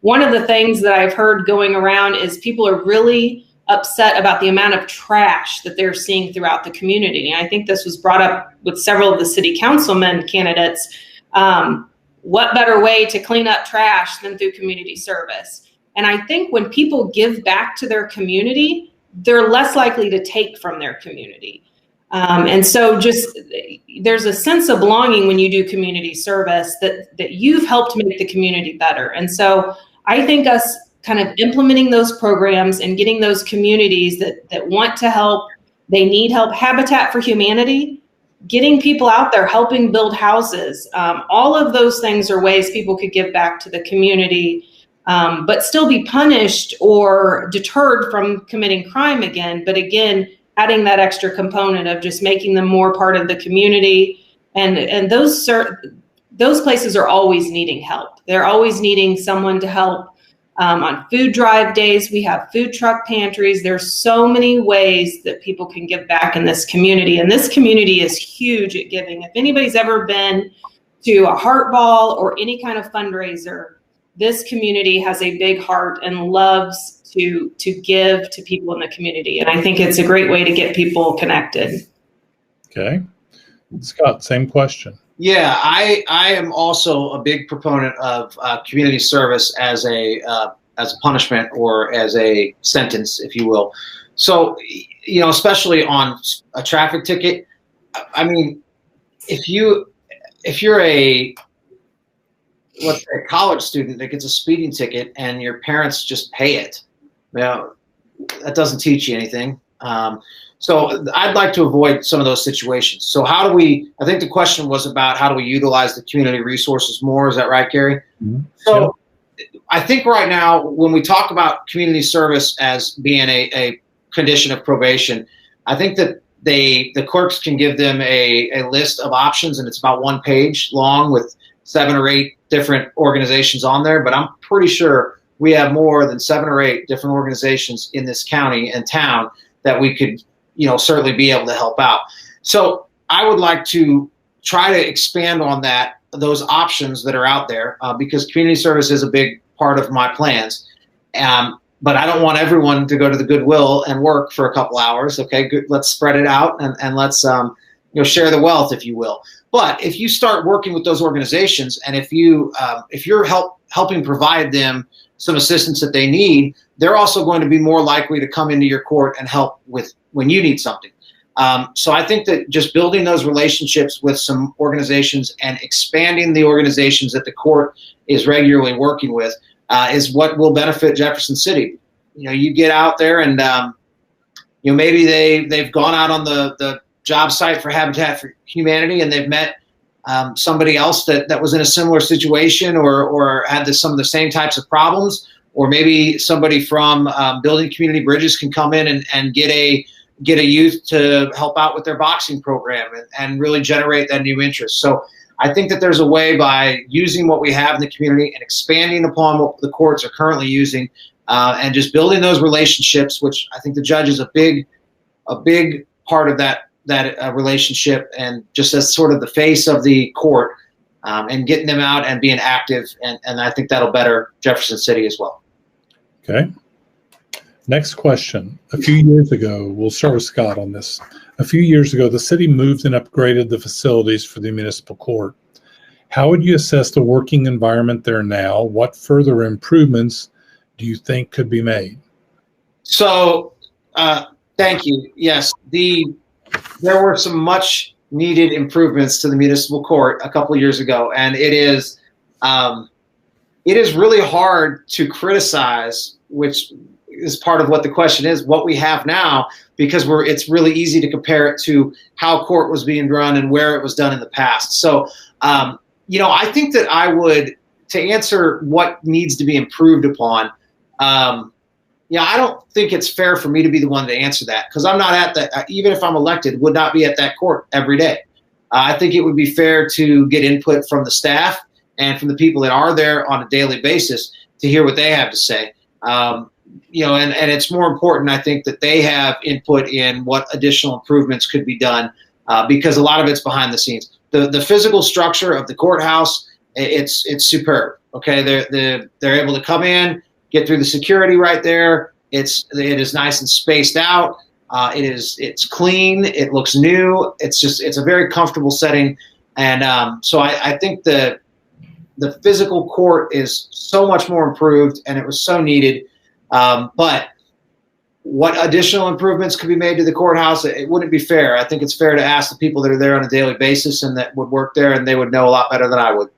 one of the things that I've heard going around is people are really upset about the amount of trash that they're seeing throughout the community. And I think this was brought up with several of the city councilmen candidates. What better way to clean up trash than through community service? And I think when people give back to their community, they're less likely to take from their community. And so just there's a sense of belonging when you do community service that you've helped make the community better. And so I think us kind of implementing those programs and getting those communities that want to help, they need help, Habitat for Humanity, getting people out there, helping build houses. All of those things are ways people could give back to the community, but still be punished or deterred from committing crime again. But again, adding that extra component of just making them more part of the community. And those places are always needing help. They're always needing someone to help. On food drive days, we have food truck pantries. There's so many ways that people can give back in this community. And this community is huge at giving. If anybody's ever been to a heart ball or any kind of fundraiser, this community has a big heart and loves to give to people in the community. And I think it's a great way to get people connected.
Okay. Scott, same question.
Yeah, I am also a big proponent of community service as a punishment or as a sentence, if you will. So, especially on a traffic ticket, I mean, if you're a college student that gets a speeding ticket and your parents just pay it, that doesn't teach you anything. So I'd like to avoid some of those situations. So I think the question was about how do we utilize the community resources more? Is that right, Gary?
Mm-hmm.
So I think right now, when we talk about community service as being a condition of probation, I think that the clerks can give them a list of options, and it's about 1 page long with 7 or 8 different organizations on there. But I'm pretty sure we have more than 7 or 8 different organizations in this county and town that we could certainly be able to help out. So I would like to try to expand on those options that are out there, because community service is a big part of my plans. But I don't want everyone to go to the Goodwill and work for a couple hours. Okay, good. Let's spread it out and let's share the wealth, if you will. But if you start working with those organizations, and if you're helping provide them some assistance that they need, they're also going to be more likely to come into your court and help with when you need something. So I think that just building those relationships with some organizations and expanding the organizations that the court is regularly working with is what will benefit Jefferson City. You get out there and maybe they've gone out on the job site for Habitat for Humanity and they've met somebody else that was in a similar situation or had some of the same types of problems, or maybe somebody from Building Community Bridges can come in and get a youth to help out with their boxing program and really generate that new interest. So I think that there's a way by using what we have in the community and expanding upon what the courts are currently using, and just building those relationships, which I think the judge is a big part of that relationship, and just as sort of the face of the court, and getting them out and being active. And I think that'll better Jefferson City as well.
Okay. Next question. A few years ago, we'll start with Scott on this. A few years ago, the city moved and upgraded the facilities for the municipal court. How would you assess the working environment there now? What further improvements do you think could be made?
So, thank you. Yes, there were some much needed improvements to the municipal court a couple of years ago, and it is really hard to criticize, which is part of what the question is, what we have now, because it's really easy to compare it to how court was being run and where it was done in the past. So, I think that to answer what needs to be improved upon, I don't think it's fair for me to be the one to answer that, because I'm not at that, even if I'm elected, would not be at that court every day. I think it would be fair to get input from the staff and from the people that are there on a daily basis to hear what they have to say. And it's more important, I think, that they have input in what additional improvements could be done, because a lot of it's behind the scenes. The physical structure of the courthouse, it's superb. Okay, they're able to come in, get through the security right there. It is nice and spaced out. It's clean. It looks new. It's a very comfortable setting, and so I think the physical court is so much more improved, and it was so needed. But what additional improvements could be made to the courthouse. It wouldn't be fair. I think it's fair to ask the people that are there on a daily basis and that would work there, and they would know a lot better than I would.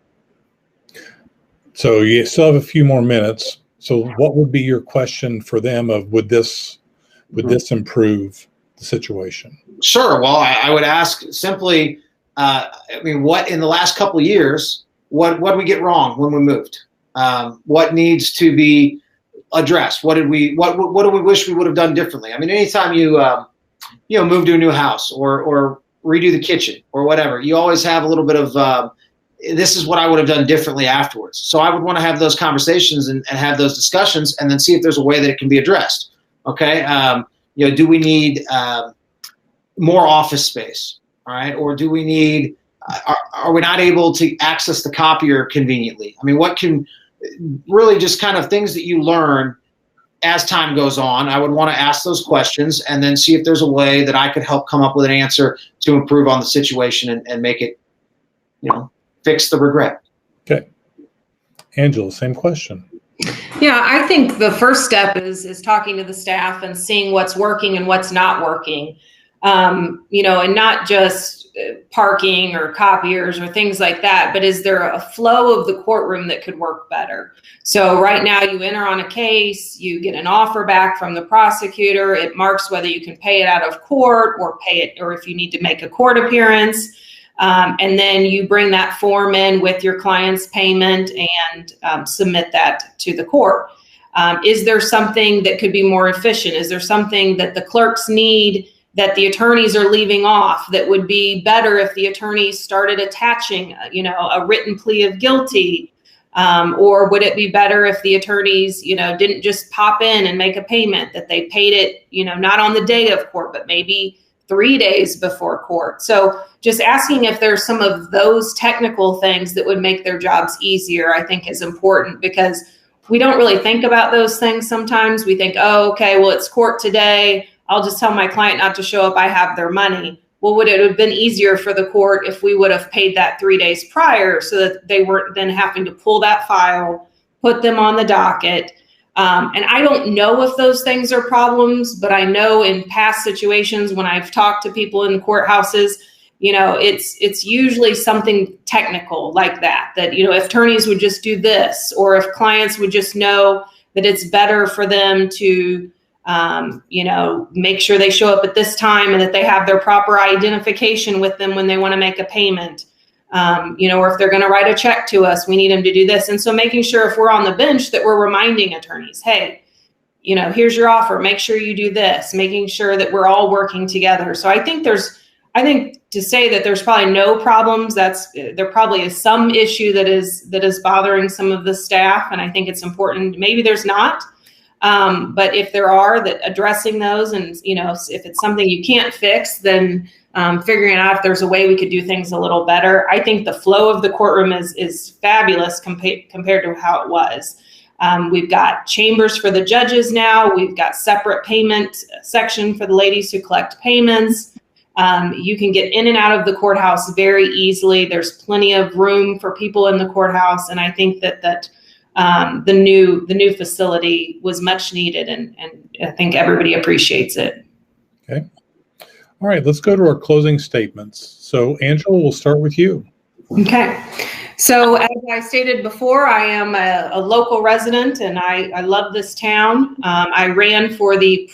So you still have a few more minutes. So what would be your question for them of would this improve the situation?
Sure. Well, I would ask simply, what in the last couple of years, what did we get wrong when we moved? What needs to be addressed? What do we wish we would have done differently? I mean, anytime you move to a new house or redo the kitchen or whatever, you always have a little bit of this is what I would have done differently afterwards. So I would want to have those conversations and have those discussions, and then see if there's a way that it can be addressed. Okay, do we need more office space? All right, or do we need? Are we not able to access the copier conveniently? I mean, what can really just kind of things that you learn as time goes on? I would want to ask those questions and then see if there's a way that I could help come up with an answer to improve on the situation and make it, fix the regret.
Okay. Angela, same question.
Yeah, I think the first step is talking to the staff and seeing what's working and what's not working. And not just parking or copiers or things like that, but is there a flow of the courtroom that could work better? So right now you enter on a case, you get an offer back from the prosecutor, it marks whether you can pay it out of court or if you need to make a court appearance. And then you bring that form in with your client's payment and submit that to the court. Is there something that could be more efficient? Is there something that the clerks need that the attorneys are leaving off that would be better if the attorneys started attaching, a written plea of guilty? Or would it be better if the attorneys, didn't just pop in and make a payment, that they paid it, not on the day of court, but maybe 3 days before court? So just asking if there's some of those technical things that would make their jobs easier, I think is important, because we don't really think about those things sometimes. We think, oh, okay, well, it's court today, I'll just tell my client not to show up, I have their money. Well, would it have been easier for the court if we would have paid that 3 days prior so that they weren't then having to pull that file, put them on the docket? And I don't know if those things are problems, but I know in past situations when I've talked to people in the courthouses, it's usually something technical like that, if attorneys would just do this, or if clients would just know that it's better for them to make sure they show up at this time and that they have their proper identification with them when they want to make a payment, or if they're going to write a check to us, we need them to do this. And so making sure if we're on the bench that we're reminding attorneys, hey, here's your offer, make sure you do this, making sure that we're all working together. So I think to say that there's probably no problems, there probably is some issue that is bothering some of the staff. And I think it's important, maybe there's not. But if there are, that addressing those, and if it's something you can't fix, then figuring out if there's a way we could do things a little better. I think the flow of the courtroom is fabulous compared to how it was. We've got chambers for the judges now. We've got separate payment section for the ladies who collect payments. You can get in and out of the courthouse very easily. There's plenty of room for people in the courthouse, and I think that the new facility was much needed, and I think everybody appreciates it.
Okay. All right, let's go to our closing statements. So Angela, we'll start with you. Okay.
So as I stated before, I am a local resident, and I love this town. I ran for the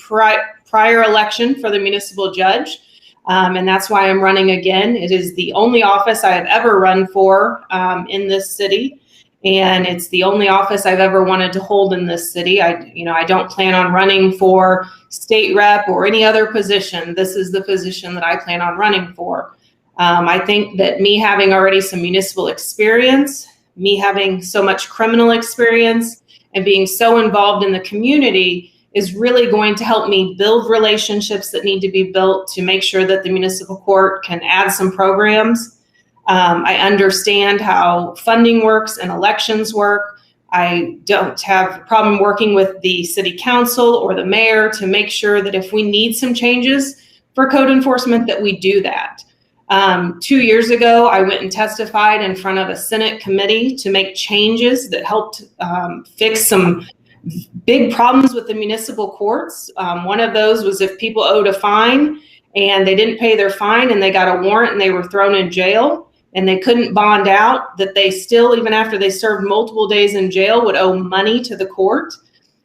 prior election for the municipal judge, and that's why I'm running again. It is the only office I have ever run for in this city. And it's the only office I've ever wanted to hold in this city. I don't plan on running for state rep or any other position. This is the position that I plan on running for. I think that me having already some municipal experience, me having so much criminal experience, and being so involved in the community is really going to help me build relationships that need to be built to make sure that the municipal court can add some programs. I understand how funding works and elections work. I don't have a problem working with the city council or the mayor to make sure that if we need some changes for code enforcement, that we do that. 2 years ago, I went and testified in front of a Senate committee to make changes that helped fix some big problems with the municipal courts. One of those was if people owed a fine and they didn't pay their fine and they got a warrant and they were thrown in jail and they couldn't bond out, that they still, even after they served multiple days in jail, would owe money to the court.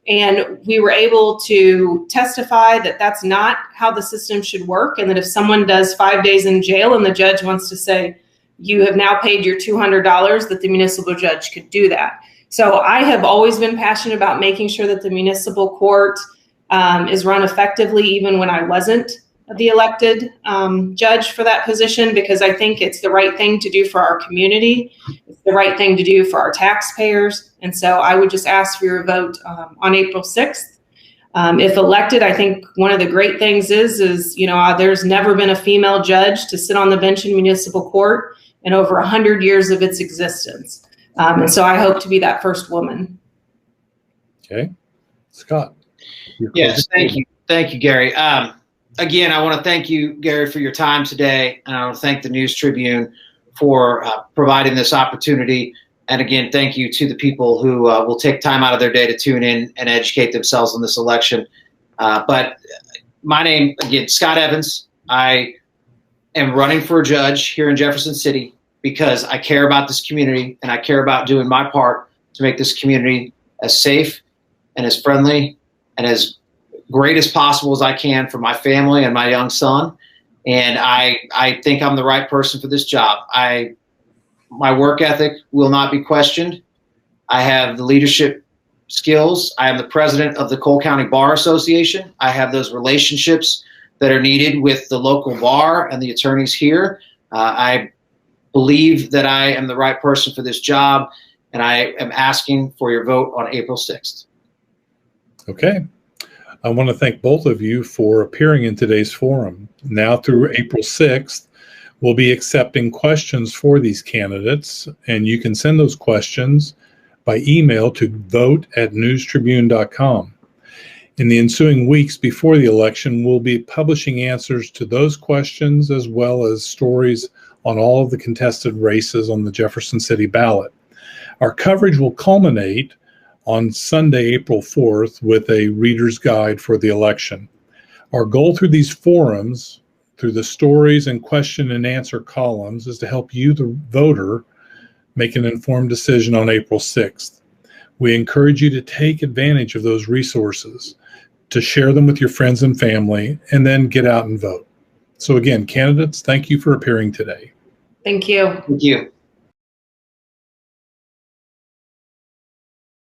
And we were able to testify that that's not how the system should work, and that if someone does 5 days in jail and the judge wants to say, you have now paid your $200, that the municipal judge could do that. So I have always been passionate about making sure that the municipal court is run effectively, even when I wasn't the elected judge for that position, because I think it's the right thing to do for our community. It's the right thing to do for our taxpayers. And so I would just ask for your vote on April 6th. If elected, I think one of the great things is there's never been a female judge to sit on the bench in municipal court in over 100 years of its existence. And so I hope to be that first woman.
Okay. Scott.
Yes, thank you. Thank you, Gary. Again, I want to thank you, Gary, for your time today. And I want to thank the News Tribune for providing this opportunity. And again, thank you to the people who will take time out of their day to tune in and educate themselves on this election. But my name, again, Scott Evans. I am running for a judge here in Jefferson City because I care about this community and I care about doing my part to make this community as safe and as friendly and as great as possible as I can for my family and my young son. And I think I'm the right person for this job. My work ethic will not be questioned. I have the leadership skills. I am the president of the Cole County Bar Association. I have those relationships that are needed with the local bar and the attorneys here. I believe that I am the right person for this job, and I am asking for your vote on April 6th.
Okay. I want to thank both of you for appearing in today's forum. Now through April 6th, we'll be accepting questions for these candidates, and you can send those questions by email to vote@newstribune.com. In the ensuing weeks before the election, we'll be publishing answers to those questions as well as stories on all of the contested races on the Jefferson City ballot. Our coverage will culminate on Sunday, April 4th, with a reader's guide for the election. Our goal through these forums, through the stories and question and answer columns, is to help you, the voter, make an informed decision on April 6th. We encourage you to take advantage of those resources, to share them with your friends and family, and then get out and vote. So again, candidates, thank you for appearing today.
Thank you.
Thank you.